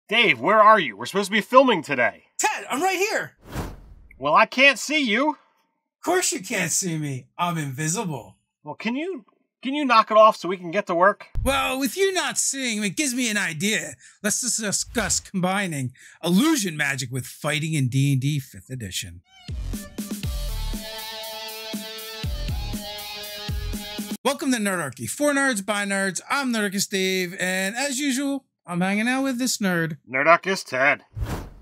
Dave, where are you? We're supposed to be filming today. Ted, I'm right here. Well, I can't see you. Of course you can't see me. I'm invisible. Well, can you knock it off so we can get to work? Well, with you not seeing, it gives me an idea. Let's just discuss combining illusion magic with fighting in D&D 5th edition. Welcome to Nerdarchy. For nerds, by nerds. I'm Nerdarchist Dave, and as usual, I'm hanging out with this nerd. Nerdarchist Ted.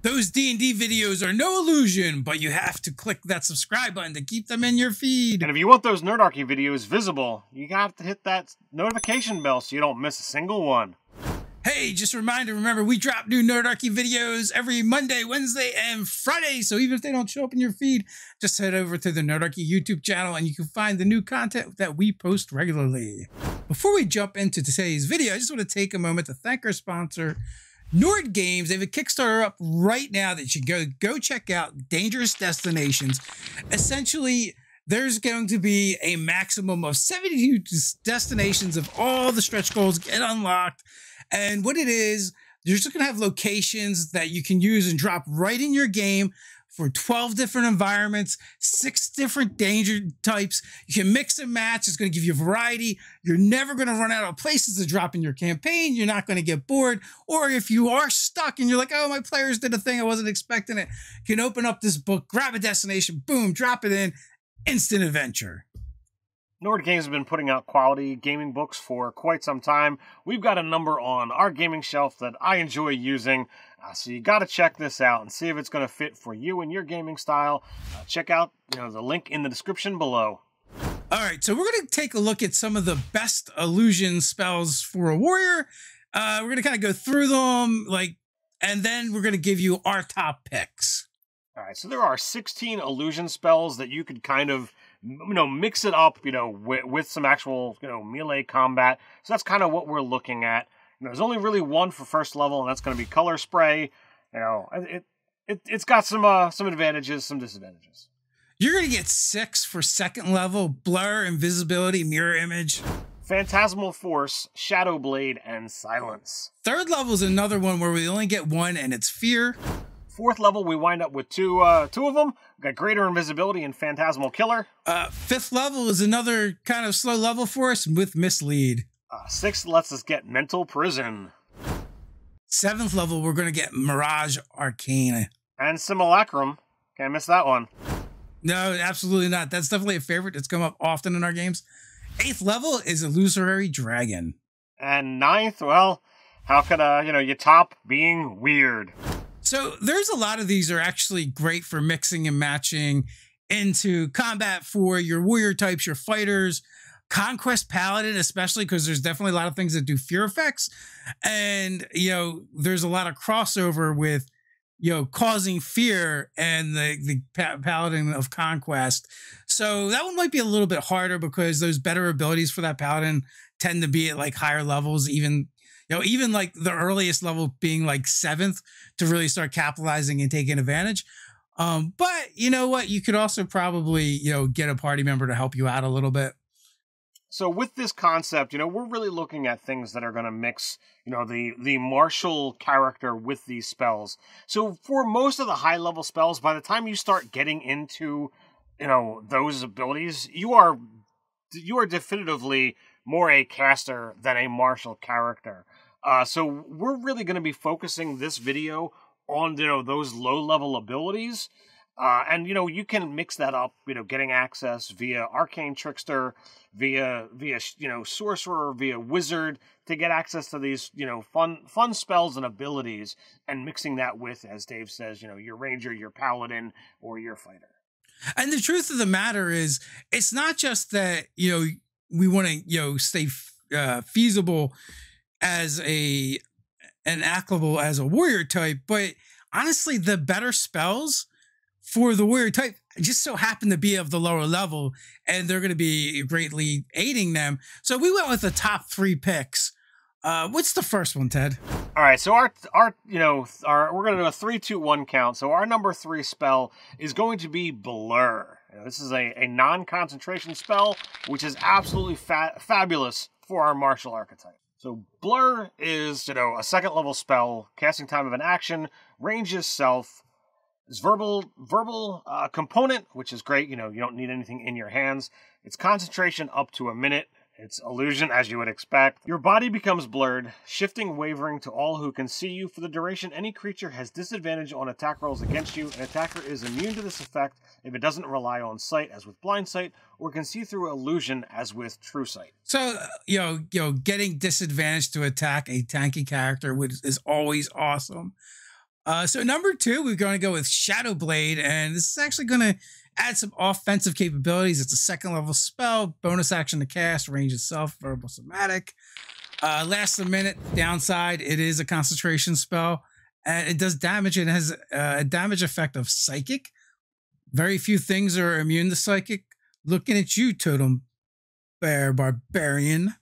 Those D&D videos are no illusion, but you have to click that subscribe button to keep them in your feed. And if you want those Nerdarchy videos visible, you have to hit that notification bell so you don't miss a single one. Hey, just a reminder, remember, we drop new Nerdarchy videos every Monday, Wednesday, and Friday. So even if they don't show up in your feed, just head over to the Nerdarchy YouTube channel and you can find the new content that we post regularly. Before we jump into today's video, I just want to take a moment to thank our sponsor, Nord Games. They have a Kickstarter up right now that you should go check out, Dangerous Destinations. Essentially, there's going to be a maximum of 72 destinations of all the stretch goals get unlocked. And what it is, you're just going to have locations that you can use and drop right in your game for 12 different environments, 6 different danger types. You can mix and match. It's going to give you variety. You're never going to run out of places to drop in your campaign. You're not going to get bored. Or if you are stuck and you're like, oh, my players did a thing, I wasn't expecting it, you can open up this book, grab a destination, boom, drop it in, instant adventure. Nord Games have been putting out quality gaming books for quite some time. We've got a number on our gaming shelf that I enjoy using, so you got to check this out and see if it's going to fit for you and your gaming style. Check out the link in the description below. All right, so we're going to take a look at some of the best illusion spells for a warrior. We're going to kind of go through them, and then we're going to give you our top picks. All right, so there are 16 illusion spells that you could kind of mix it up, with some actual, melee combat. So that's kind of what we're looking at. There's only really one for first level, and that's going to be color spray. It's got some advantages, some disadvantages. You're going to get 6 for second level: blur, invisibility, mirror image, Phantasmal Force, Shadow Blade, and Silence. Third level is another one where we only get 1, and it's fear. Fourth level, we wind up with two of them. We've got Greater Invisibility and Phantasmal Killer. 5th level is another kind of slow level for us with Mislead. 6th lets us get Mental Prison. 7th level, we're going to get Mirage Arcane. And Simulacrum. Can't miss that one. No, absolutely not. That's definitely a favorite. It's come up often in our games. 8th level is Illusory Dragon. And 9th, well, how could you top being weird? So there's a lot of these are actually great for mixing and matching into combat for your warrior types, your fighters, Conquest Paladin, especially because there's definitely a lot of things that do fear effects. And, there's a lot of crossover with, causing fear and the Paladin of Conquest. So that one might be a little bit harder because those better abilities for that Paladin tend to be at higher levels, even the earliest level being 7th to really start capitalizing and taking advantage. But you know what? You could also probably, get a party member to help you out a little bit. So with this concept, we're really looking at things that are going to mix, the martial character with these spells. So for most of the high level spells, by the time you start getting into, those abilities, you are definitively more a caster than a martial character. So we're really going to be focusing this video on, those low-level abilities. And, you can mix that up, getting access via Arcane Trickster, via Sorcerer, via Wizard, to get access to these, fun spells and abilities, and mixing that with, as Dave says, your Ranger, your Paladin, or your Fighter. And the truth of the matter is, it's not just that, we want to, stay feasible as and applicable as a warrior type, but honestly, the better spells for the warrior type just so happen to be of the lower level, and they're going to be greatly aiding them. So we went with the top 3 picks. What's the first one, Ted? All right, so we're going to do a 3-2-1 count. So our number 3 spell is going to be Blur. This is a non-concentration spell, which is absolutely fabulous for our martial archetype. So Blur is, a second level spell, casting time of an action, range is self, it's verbal component, which is great. You don't need anything in your hands. It's concentration up to a minute. It's illusion, as you would expect. Your body becomes blurred, shifting, wavering to all who can see you. For the duration, any creature has disadvantage on attack rolls against you. An attacker is immune to this effect if it doesn't rely on sight, as with blind sight, or can see through illusion, as with true sight. So, getting disadvantage to attack a tanky character is always awesome. So number 2, we're going to go with Shadow Blade, and this is actually going to add some offensive capabilities. It's a second level spell, bonus action to cast, range itself, verbal somatic. Lasts a minute. Downside, it is a concentration spell, and it does damage. It has a damage effect of psychic. Very few things are immune to psychic. Looking at you, Totem Bear Barbarian.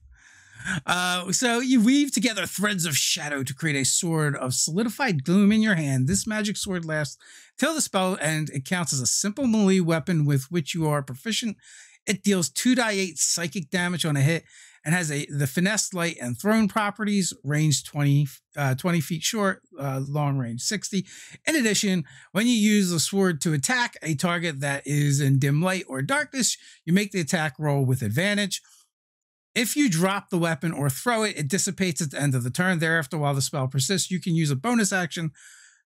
So you weave together threads of shadow to create a sword of solidified gloom in your hand. This magic sword lasts till the spell ends. It counts as a simple melee weapon with which you are proficient. It deals 2d8 psychic damage on a hit and has the finesse, light, and thrown properties. Range 20 feet short, long range 60. In addition, when you use the sword to attack a target that is in dim light or darkness, you make the attack roll with advantage. If you drop the weapon or throw it, it dissipates at the end of the turn. Thereafter, while the spell persists, you can use a bonus action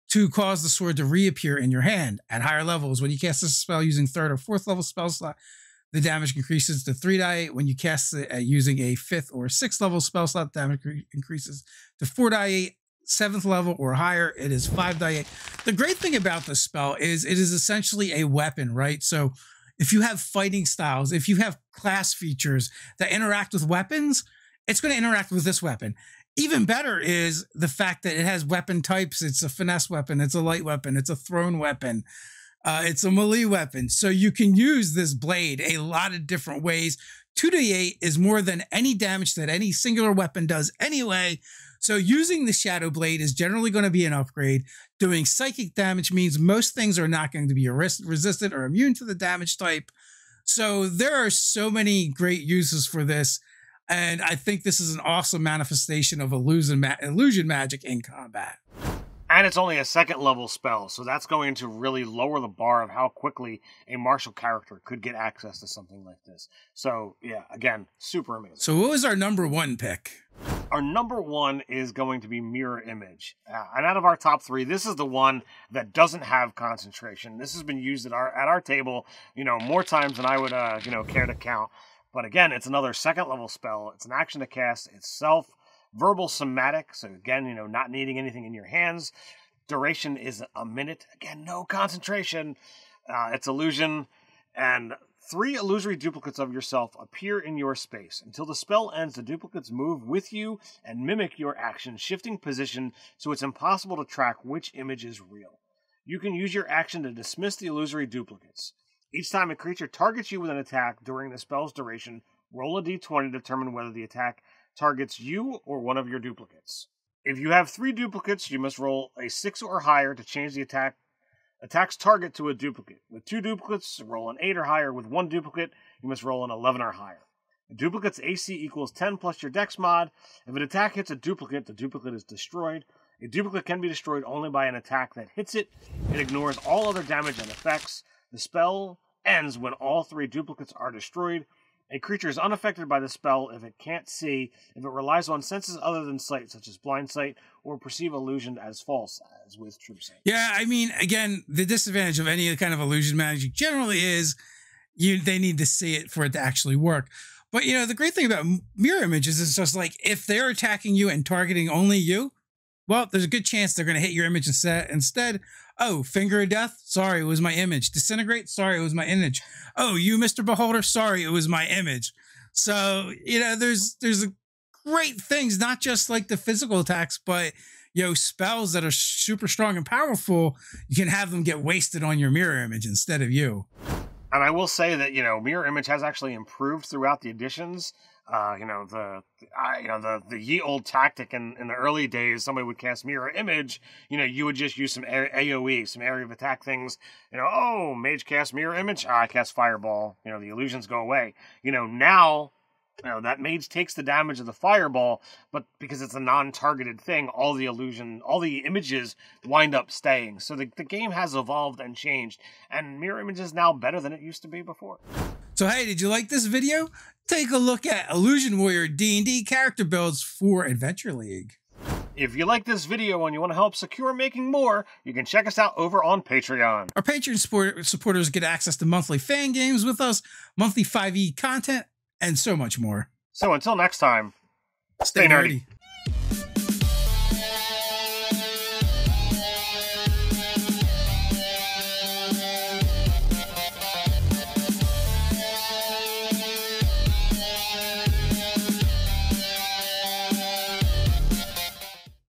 to cause the sword to reappear in your hand. At higher levels, when you cast this spell using 3rd or 4th level spell slot, the damage increases to 3d8. When you cast it using a 5th or 6th level spell slot, damage increases to 4d8. 7th level or higher, it is 5d8. The great thing about this spell is it is essentially a weapon, right? So if you have fighting styles, if you have class features that interact with weapons, it's going to interact with this weapon. Even better is the fact that it has weapon types. It's a finesse weapon. It's a light weapon. It's a thrown weapon. It's a melee weapon. So you can use this blade a lot of different ways. 2d8 is more than any damage that any singular weapon does anyway. So using the Shadow Blade is generally going to be an upgrade. Doing psychic damage means most things are not going to be resistant or immune to the damage type. So there are so many great uses for this. And I think this is an awesome manifestation of illusion magic in combat. And it's only a 2nd level spell, so that's going to really lower the bar of how quickly a martial character could get access to something like this. So, yeah, again, super amazing. So what was our number 1 pick? Our number 1 is going to be Mirror Image. And out of our top 3, this is the one that doesn't have concentration. This has been used at our table, more times than I would, care to count. But again, it's another 2nd level spell. It's an action to cast. It's self. Verbal somatic, so again, not needing anything in your hands. Duration is a minute. Again, no concentration. It's illusion. And 3 illusory duplicates of yourself appear in your space. Until the spell ends, the duplicates move with you and mimic your action, shifting position so it's impossible to track which image is real. You can use your action to dismiss the illusory duplicates. Each time a creature targets you with an attack during the spell's duration, roll a d20 to determine whether the attack targets you or one of your duplicates. If you have 3 duplicates, you must roll a 6 or higher to change the attack's target to a duplicate. With 2 duplicates, roll an 8 or higher. With 1 duplicate, you must roll an 11 or higher. A duplicate's AC equals 10 plus your dex mod. If an attack hits a duplicate, the duplicate is destroyed. A duplicate can be destroyed only by an attack that hits it. It ignores all other damage and effects. The spell ends when all 3 duplicates are destroyed. A creature is unaffected by the spell if it can't see, if it relies on senses other than sight, such as blind sight, or perceive illusion as false, as with true sight. Yeah, I mean, again, the disadvantage of any kind of illusion magic generally is they need to see it for it to actually work. But, the great thing about mirror images is just like, if they're attacking you and targeting only you, well, there's a good chance they're going to hit your image instead. Oh, Finger of Death? Sorry, it was my image. Disintegrate? Sorry, it was my image. Oh, you, Mr. Beholder? Sorry, it was my image. So, there's great things, not just like the physical attacks, but, spells that are super strong and powerful. You can have them get wasted on your mirror image instead of you. And I will say that, mirror image has actually improved throughout the editions. The ye old tactic in the early days, somebody would cast mirror image, you would just use some AoE, some area of attack things, mage cast mirror image, I cast fireball, the illusions go away. Now That mage takes the damage of the fireball, but because it's a non-targeted thing, all the images wind up staying. So the game has evolved and changed, and mirror image is now better than it used to be before. So hey, did you like this video? Take a look at Illusion Warrior D&D character builds for Adventure League. If you like this video and you want to help secure making more, you can check us out over on Patreon. Our Patreon supporters get access to monthly fan games with us, monthly 5e content, and so much more. So until next time, stay nerdy.